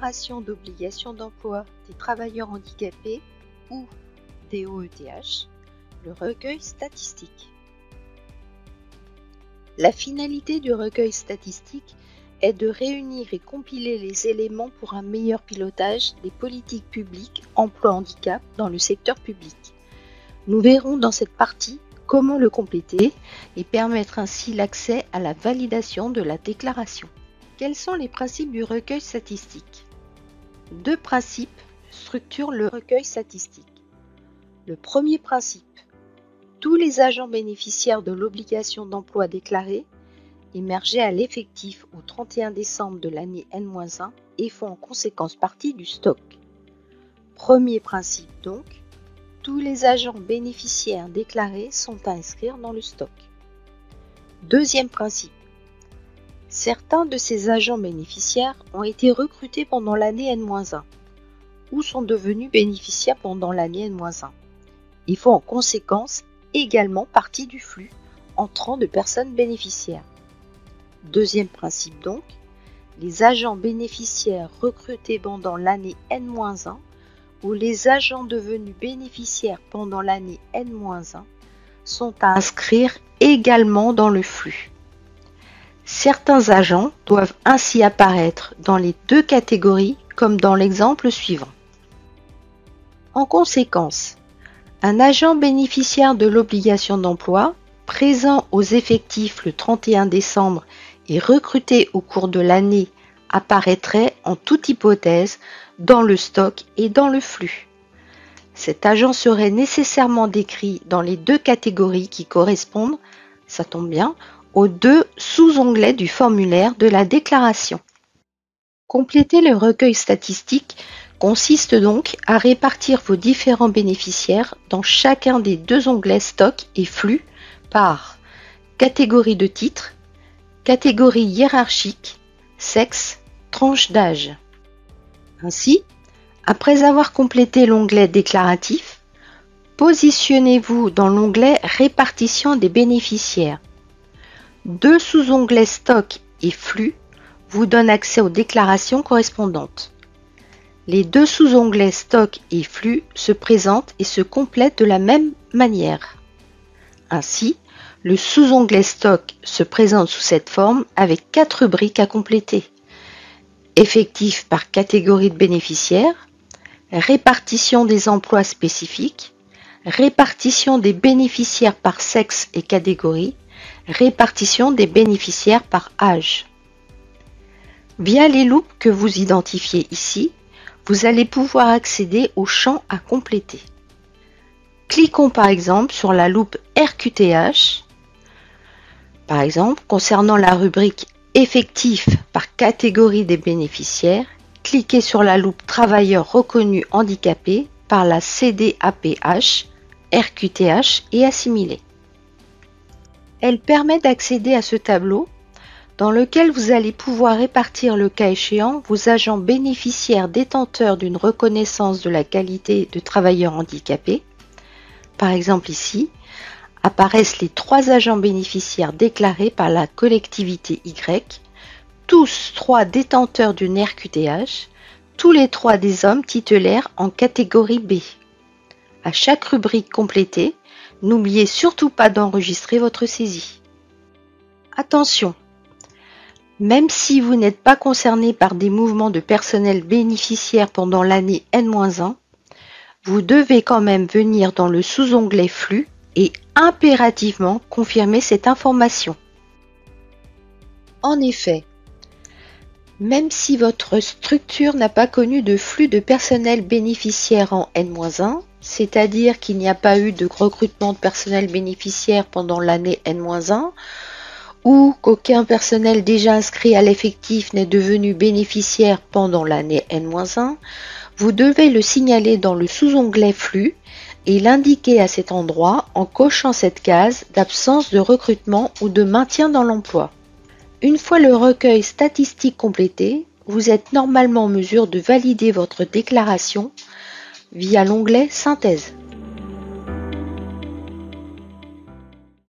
déclaration d'obligation d'emploi des travailleurs handicapés ou DOETH, le recueil statistique. La finalité du recueil statistique est de réunir et compiler les éléments pour un meilleur pilotage des politiques publiques emploi-handicap dans le secteur public. Nous verrons dans cette partie comment le compléter et permettre ainsi l'accès à la validation de la déclaration. Quels sont les principes du recueil statistique? Deux principes structurent le recueil statistique. Le premier principe: tous les agents bénéficiaires de l'obligation d'emploi déclarée émergeaient à l'effectif au 31 décembre de l'année N-1 et font en conséquence partie du stock. Premier principe donc, tous les agents bénéficiaires déclarés sont à inscrire dans le stock. Deuxième principe, certains de ces agents bénéficiaires ont été recrutés pendant l'année N-1 ou sont devenus bénéficiaires pendant l'année N-1. Ils font en conséquence également partie du flux entrant de personnes bénéficiaires. Deuxième principe donc, les agents bénéficiaires recrutés pendant l'année N-1 ou les agents devenus bénéficiaires pendant l'année N-1 sont à inscrire également dans le flux. Certains agents doivent ainsi apparaître dans les deux catégories comme dans l'exemple suivant. En conséquence, un agent bénéficiaire de l'obligation d'emploi présent aux effectifs le 31 décembre et recruté au cours de l'année apparaîtrait en toute hypothèse dans le stock et dans le flux. Cet agent serait nécessairement décrit dans les deux catégories qui correspondent, ça tombe bien, aux deux sous-onglets du formulaire de la déclaration. Compléter le recueil statistique consiste donc à répartir vos différents bénéficiaires dans chacun des deux onglets stock et flux par catégorie de titre, catégorie hiérarchique, sexe, tranche d'âge. Ainsi, après avoir complété l'onglet déclaratif, positionnez-vous dans l'onglet répartition des bénéficiaires. Deux sous-onglets stock et flux vous donnent accès aux déclarations correspondantes. Les deux sous-onglets stock et flux se présentent et se complètent de la même manière. Ainsi, le sous-onglet stock se présente sous cette forme avec 4 rubriques à compléter. Effectifs par catégorie de bénéficiaires, répartition des emplois spécifiques, répartition des bénéficiaires par sexe et catégorie, répartition des bénéficiaires par âge. Via les loupes que vous identifiez ici, vous allez pouvoir accéder au champ à compléter. Cliquons par exemple sur la loupe RQTH. Par exemple, concernant la rubrique Effectifs par catégorie des bénéficiaires, cliquez sur la loupe Travailleurs reconnus handicapés par la CDAPH, RQTH et assimilés. Elle permet d'accéder à ce tableau dans lequel vous allez pouvoir répartir le cas échéant vos agents bénéficiaires détenteurs d'une reconnaissance de la qualité de travailleur handicapé. Par exemple ici, apparaissent les 3 agents bénéficiaires déclarés par la collectivité Y, tous 3 détenteurs d'une RQTH, tous les 3 des hommes titulaires en catégorie B. À chaque rubrique complétée, n'oubliez surtout pas d'enregistrer votre saisie. Attention! Même si vous n'êtes pas concerné par des mouvements de personnel bénéficiaire pendant l'année N-1, vous devez quand même venir dans le sous-onglet Flux et impérativement confirmer cette information. En effet, même si votre structure n'a pas connu de flux de personnel bénéficiaire en N-1, c'est-à-dire qu'il n'y a pas eu de recrutement de personnel bénéficiaire pendant l'année N-1, ou qu'aucun personnel déjà inscrit à l'effectif n'est devenu bénéficiaire pendant l'année N-1, vous devez le signaler dans le sous-onglet Flux et l'indiquer à cet endroit en cochant cette case d'absence de recrutement ou de maintien dans l'emploi. Une fois le recueil statistique complété, vous êtes normalement en mesure de valider votre déclaration via l'onglet Synthèse.